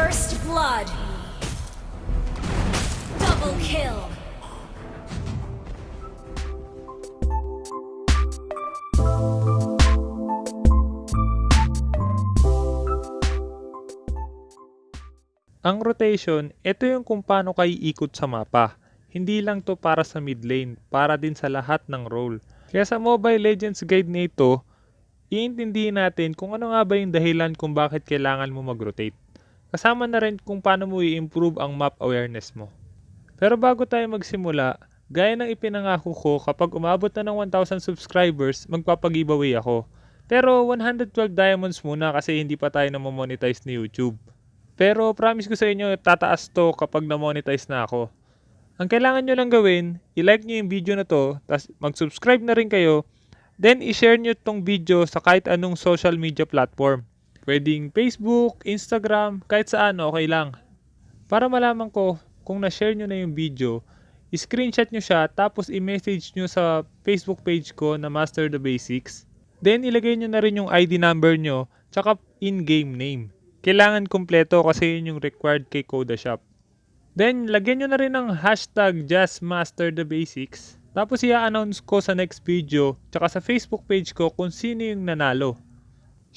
First blood. Double kill. Ang rotation, ito yung kung paano kayo ikot sa mapa. Hindi lang to para sa mid lane, para din sa lahat ng role. Kaya sa Mobile Legends guide na ito, iintindihin natin kung ano nga ba yung dahilan kung bakit kailangan mo mag-rotate. Kasama na rin kung paano mo i-improve ang map awareness mo. Pero bago tayo magsimula, gaya ng ipinangako ko kapag umabot na ng 1,000 subscribers, magpapag-giveaway ako. Pero 112 diamonds muna kasi hindi pa tayo na-monetize ni YouTube. Pero promise ko sa inyo, tataas to kapag na-monetize na ako. Ang kailangan nyo lang gawin, i-like nyo yung video na to, tapos mag-subscribe na rin kayo, then i-share nyo tong video sa kahit anong social media platform. Pwedeng Facebook, Instagram, kahit saan, okay lang. Para malaman ko kung na-share nyo na yung video, i-screenshot nyo siya tapos i-message nyo sa Facebook page ko na Master the Basics. Then ilagay nyo na rin yung ID number nyo tsaka in-game name. Kailangan kumpleto kasi yun yung required kay Kodashop. Then lagyan nyo na rin ng hashtag JustMasterTheBasics. Tapos i-announce ko sa next video tsaka sa Facebook page ko kung sino yung nanalo.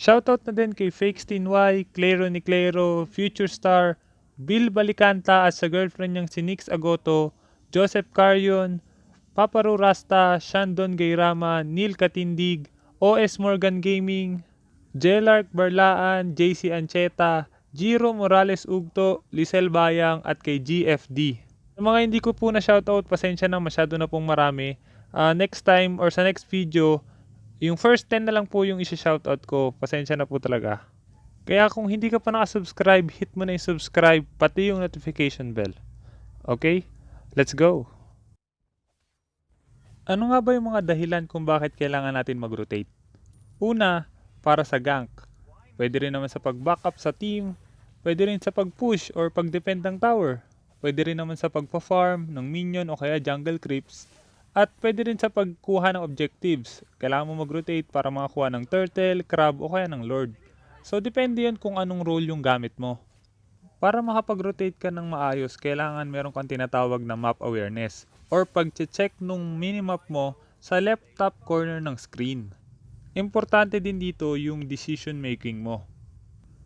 Shoutout na din kay Fakes10Y, Claro ni Claro, Future Star, Bill Balicanta at sa girlfriend niyang si Nix Agoto, Joseph Carion, Paparu Rasta, Shandon Gayrama, Neil Katindig, OS Morgan Gaming, Jelark Barlaan, JC Ancheta, Jiro Morales Ugto, Lisel Bayang at kay GFD. Sa mga hindi ko po na shoutout, pasensya na masyado na pong marami. Next time or sa next video, yung first 10 na lang po yung isi-shoutout ko. Pasensya na po talaga. Kaya kung hindi ka pa nakasubscribe, hit mo na yung subscribe pati yung notification bell. Okay? Let's go! Ano nga ba yung mga dahilan kung bakit kailangan natin mag-rotate? Una, para sa gank. Pwede rin naman sa pag-backup sa team, pwede rin sa pag-push or pag-defend ng tower, pwede rin naman sa pag-farm ng minion o kaya jungle creeps, at pwede rin sa pagkuha ng objectives. Kailangan mo mag-rotate para makakuha ng turtle, crab o kaya ng lord. So depende yan kung anong role yung gamit mo. Para makapag-rotate ka ng maayos, kailangan meron kang tinatawag na map awareness or pag-check nung minimap mo sa left top corner ng screen. Importante din dito yung decision making mo.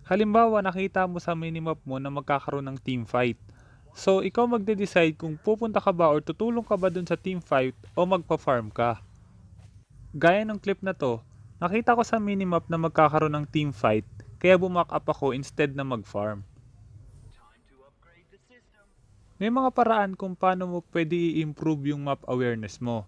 Halimbawa, nakita mo sa minimap mo na magkakaroon ng team fight. So, ikaw magde-decide kung pupunta ka ba or tutulong ka ba dun sa team fight o magpa-farm ka. Gaya ng clip na to, nakita ko sa minimap na magkakaroon ng team fight, kaya bumak up ako instead na mag-farm. May mga paraan kung paano mo pwede i-improve yung map awareness mo.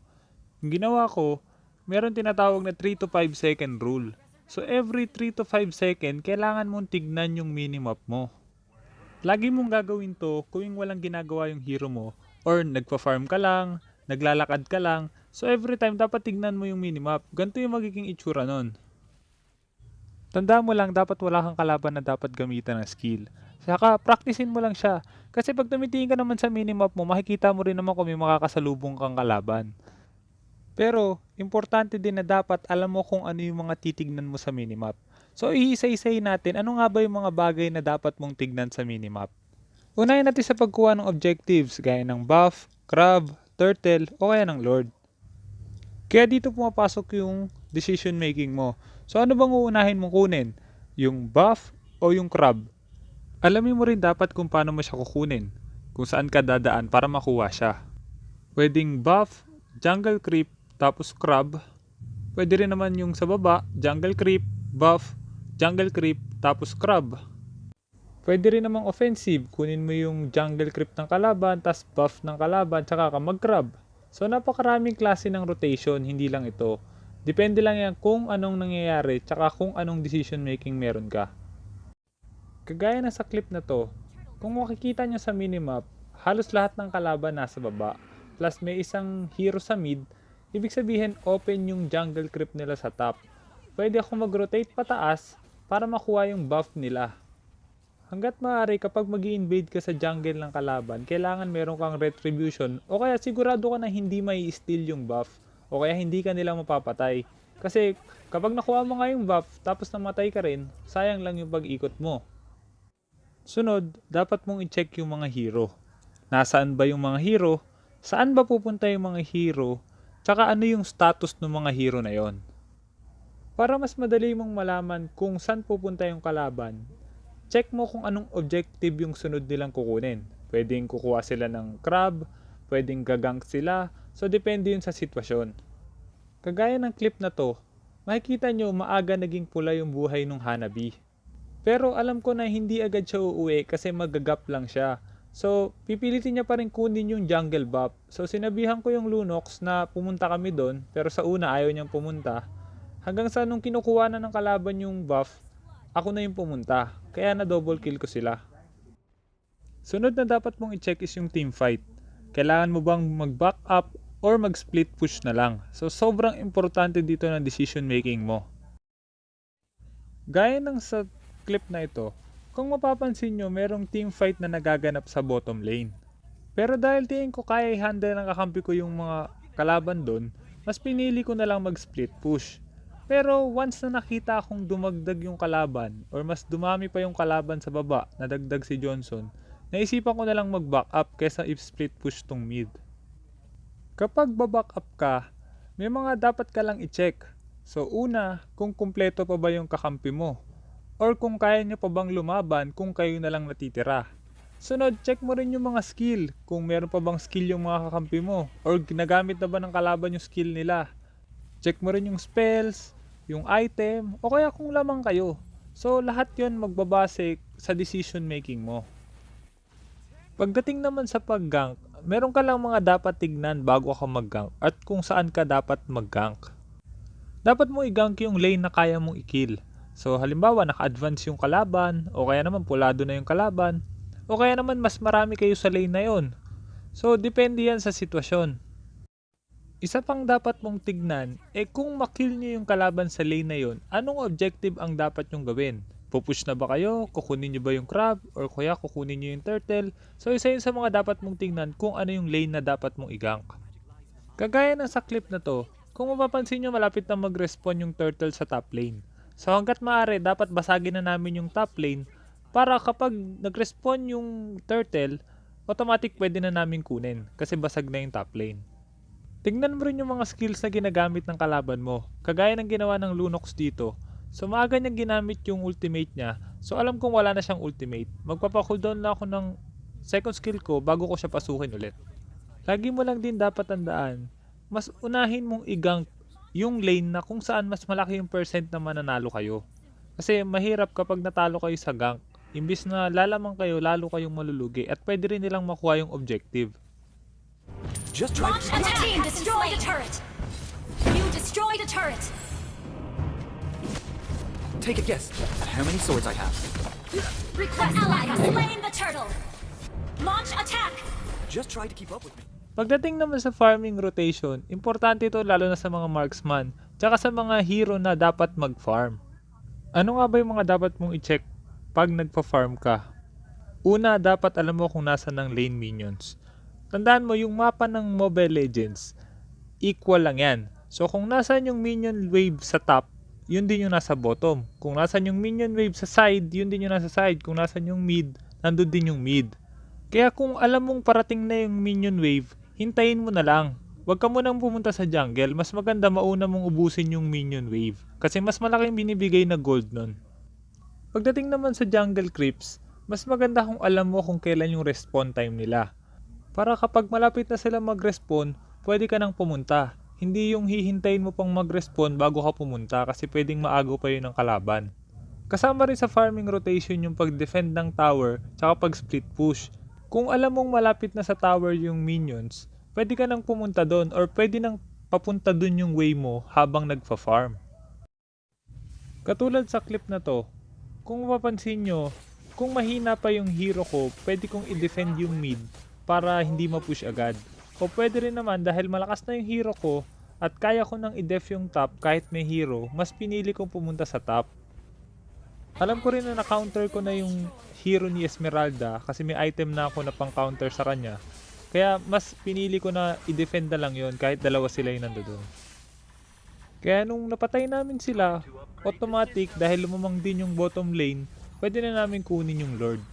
Yung ginawa ko, meron tinatawag na 3 to 5 second rule. So every 3 to 5 second, kailangan mong tignan yung minimap mo. Lagi mong gagawin to kung walang ginagawa yung hero mo or nagpa-farm ka lang, naglalakad ka lang. So every time dapat tignan mo yung minimap. Ganito yung magiging itsura nun. Tandaan mo lang dapat wala kang kalaban na dapat gamitan ng skill. Saka practicein mo lang siya. Kasi pag tumitingin ka naman sa minimap mo, makikita mo rin naman kung may makakasalubong kang kalaban. Pero, importante din na dapat alam mo kung ano yung mga titignan mo sa minimap. So, iisa-isahin natin ano nga ba yung mga bagay na dapat mong tignan sa minimap. Unahin natin sa pagkuha ng objectives gaya ng buff, crab, turtle o kaya ng lord. Kaya dito pumapasok yung decision making mo. So, ano bang uunahin mong kunin? Yung buff o yung crab? Alamin mo rin dapat kung paano mo siya kukunin. Kung saan ka dadaan para makuha siya. Pwedeng buff, jungle creep, tapos crab. Pwede rin naman yung sa baba, jungle creep, buff, jungle creep, tapos crab. Pwede rin namang offensive, kunin mo yung jungle creep ng kalaban, tapos buff ng kalaban, tsaka ka mag-crab. So napakaraming klase ng rotation, hindi lang ito. Depende lang yan kung anong nangyayari, tsaka kung anong decision making meron ka. Kagaya na sa clip na to, kung makikita nyo sa minimap, halos lahat ng kalaban nasa baba, plus may isang hero sa mid. Ibig sabihin, open yung jungle creep nila sa top. Pwede ako mag-rotate pataas para makuha yung buff nila. Hanggat maaari kapag mag-i-invade ka sa jungle ng kalaban, kailangan meron kang retribution o kaya sigurado ka na hindi may steal yung buff o kaya hindi ka nila mapapatay. Kasi kapag nakuha mo nga yung buff tapos namatay ka rin, sayang lang yung pag-ikot mo. Sunod, dapat mong i-check yung mga hero. Nasaan ba yung mga hero? Saan ba pupunta yung mga hero? Tsaka ano yung status ng mga hero na yon? Para mas madali mong malaman kung saan pupunta yung kalaban, check mo kung anong objective yung sunod nilang kukunin. Pwedeng kukuha sila ng crab, pwedeng gagank sila, so depende yun sa sitwasyon. Kagaya ng clip na to, makikita nyo maaga naging pula yung buhay ng Hanabi. Pero alam ko na hindi agad siya uuwi kasi magagap lang siya. So, pipilitin niya pa rin kunin yung jungle buff. So, sinabihan ko yung Lunox na pumunta kami doon, pero sa una ayaw niyang pumunta. Hanggang sa nung kinukuha na ng kalaban yung buff, ako na yung pumunta. Kaya na double kill ko sila. Sunod na dapat mong i-check is yung team fight. Kailangan mo bang mag-back up or mag-split push na lang. So, sobrang importante dito ng decision making mo. Gaya ng sa clip na ito, kung mapapansin nyo, merong team fight na nagaganap sa bottom lane. Pero dahil tingin ko kaya i-handle ng kakampi ko yung mga kalaban doon, mas pinili ko na lang mag-split push. Pero once na nakita akong dumagdag yung kalaban or mas dumami pa yung kalaban sa baba na dagdag si Johnson, naisipan ko na lang mag-back up kesa i-split push tong mid. Kapag baback up ka, may mga dapat ka lang i-check. So una, kung kumpleto pa ba yung kakampi mo. Or kung kaya nyo pa bang lumaban kung kayo na lang natitira. Sunod, check mo rin yung mga skill. Kung meron pa bang skill yung mga kakampi mo. Or ginagamit na ba ng kalaban yung skill nila. Check mo rin yung spells, yung item, o kaya kung lamang kayo. So lahat yon magbabase sa decision making mo. Pagdating naman sa pag-gank, meron ka lang mga dapat tignan bago ka mag-gank at kung saan ka dapat mag-gank. Dapat mo i-gank yung lane na kaya mong i-kill. So halimbawa naka-advance yung kalaban o kaya naman pulado na yung kalaban o kaya naman mas marami kayo sa lane na yon. So depende yan sa sitwasyon. Isa pang dapat mong tignan kung makill nyo yung kalaban sa lane na yon, anong objective ang dapat nyong gawin? Pupush na ba kayo? Kukunin nyo ba yung crab? Or kaya kukunin nyo yung turtle? So isa yun sa mga dapat mong tignan kung ano yung lane na dapat mong i-gank. Kagaya ng sa clip na to, kung mapapansin nyo malapit na mag-respawn yung turtle sa top lane. So hanggat maaari, dapat basagin na namin yung top lane para kapag nag-respawn yung turtle, automatic pwede na namin kunin kasi basag na yung top lane. Tingnan mo rin yung mga skills na ginagamit ng kalaban mo. Kagaya ng ginawa ng Lunox dito. So maaga niya ginamit yung ultimate niya. So alam kong wala na siyang ultimate. Magpapa-cooldown na ako ng second skill ko bago ko siya pasukin ulit. Lagi mo lang din dapat tandaan, mas unahin mong i-gank yung lane na kung saan mas malaki yung percent na mananalo kayo. Kasi mahirap kapag natalo kayo sa gank. Imbis na lalamang kayo, lalo kayong malulugi at pwede rin nilang makuha yung objective. Just try Launch attack! Team destroyed a turret! You destroyed a turret! take a guess at how many swords I have. Request ally has slain the turtle! Launch attack! Just try to keep up with me. Pagdating naman sa farming rotation, importante ito lalo na sa mga marksman, tsaka sa mga hero na dapat mag-farm. Ano nga ba yung mga dapat mong i-check pag nagpa-farm ka? Una, dapat alam mo kung nasa ng lane minions. Tandaan mo, yung mapa ng Mobile Legends, equal lang yan. So kung nasan yung minion wave sa top, yun din yung nasa bottom. Kung nasan yung minion wave sa side, yun din yung nasa side. Kung nasan yung mid, nandun din yung mid. Kaya kung alam mong parating na yung minion wave, hintayin mo na lang. Huwag ka munang pumunta sa jungle, mas maganda mauna mong ubusin yung minion wave. Kasi mas malaking binibigay na gold nun. Pagdating naman sa jungle creeps, mas maganda kung alam mo kung kailan yung respawn time nila. Para kapag malapit na sila mag-respawn, pwede ka nang pumunta. Hindi yung hihintayin mo pang mag-respawn bago ka pumunta kasi pwedeng maago pa yun ng kalaban. Kasama rin sa farming rotation yung pag-defend ng tower tsaka pag-split push. Kung alam mong malapit na sa tower yung minions, pwede ka nang pumunta doon or pwede nang papunta doon yung way mo habang nagfa-farm. Katulad sa clip na to, kung mapapansin nyo, kung mahina pa yung hero ko, pwede kong i-defend yung mid para hindi ma-push agad. O pwede rin naman dahil malakas na yung hero ko at kaya ko nang i-def yung top kahit may hero, mas pinili kong pumunta sa top. Alam ko rin na na-counter ko na yung hero ni Esmeralda kasi may item na ako na pang-counter sa kanya. Kaya mas pinili ko na i-defend na lang yon kahit dalawa sila yung nandoon. Kaya nung napatay namin sila, automatic dahil lumamang din yung bottom lane, pwede na namin kunin yung Lord.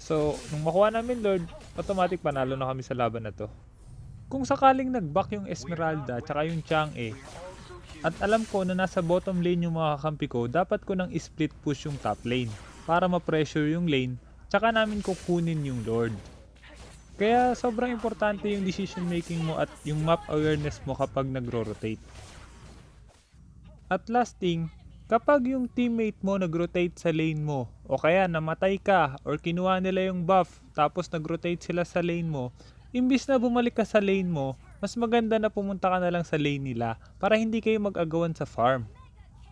So, nung makuha namin Lord, automatic panalo na kami sa laban na to. Kung sakaling nag-back yung Esmeralda tsaka yung Chang'e, at alam ko na nasa bottom lane yung mga kakampi ko, dapat ko nang split push yung top lane para ma-pressure yung lane, tsaka namin kukunin yung Lord. Kaya sobrang importante yung decision making mo at yung map awareness mo kapag nagro-rotate. At last thing, kapag yung teammate mo nag-rotate sa lane mo, o kaya namatay ka or kinuha nila yung buff tapos nag-rotate sila sa lane mo, imbis na bumalik ka sa lane mo, mas maganda na pumunta ka na lang sa lane nila para hindi kayo mag-agawan sa farm.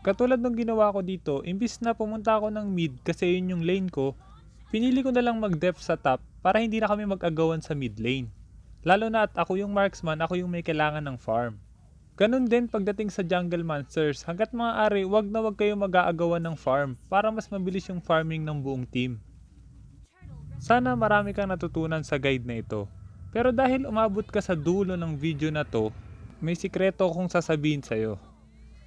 Katulad ng ginawa ko dito, imbis na pumunta ako ng mid kasi yun yung lane ko, pinili ko na lang mag-def sa top para hindi na kami mag-agawan sa mid lane. Lalo na at ako yung marksman, ako yung may kailangan ng farm. Ganun din pagdating sa jungle monsters, hanggat maaari wag na wag kayo mag-aagawan ng farm para mas mabilis yung farming ng buong team. Sana marami kang natutunan sa guide na ito. Pero dahil umabot ka sa dulo ng video na to, may sikreto akong sasabihin sa'yo.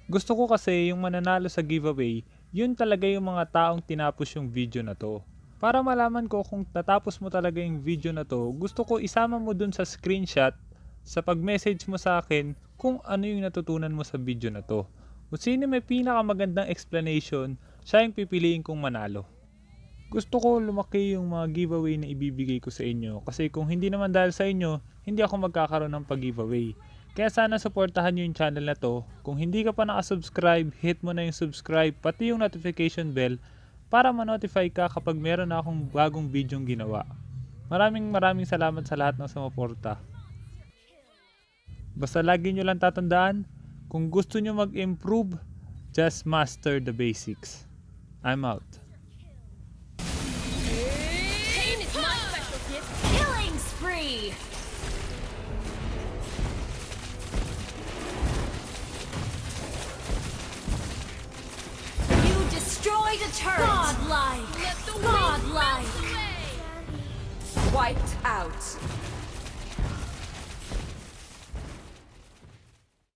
Gusto ko kasi yung mananalo sa giveaway, yun talaga yung mga taong tinapos yung video na to. Para malaman ko kung natapos mo talaga yung video na to, gusto ko isama mo dun sa screenshot sa pag-message mo sa akin kung ano yung natutunan mo sa video na to. Kung sino may pinakamagandang explanation, siya yung pipiliin kong manalo. Gusto ko lumaki yung mga giveaway na ibibigay ko sa inyo kasi kung hindi naman dahil sa inyo, hindi ako magkakaroon ng pag-giveaway. Kaya sana supportahan nyo yung channel na to. Kung hindi ka pa nakasubscribe, hit mo na yung subscribe pati yung notification bell para ma-notify ka kapag meron na akong bagong bidyong ginawa. Maraming salamat sa lahat ng sumuporta. Basta lagi nyo lang tatandaan, kung gusto nyo mag-improve, just master the basics. I'm out. Pain is my special gift. Killing spree. You destroyed a turret. Godlike. Godlike. Wiped out.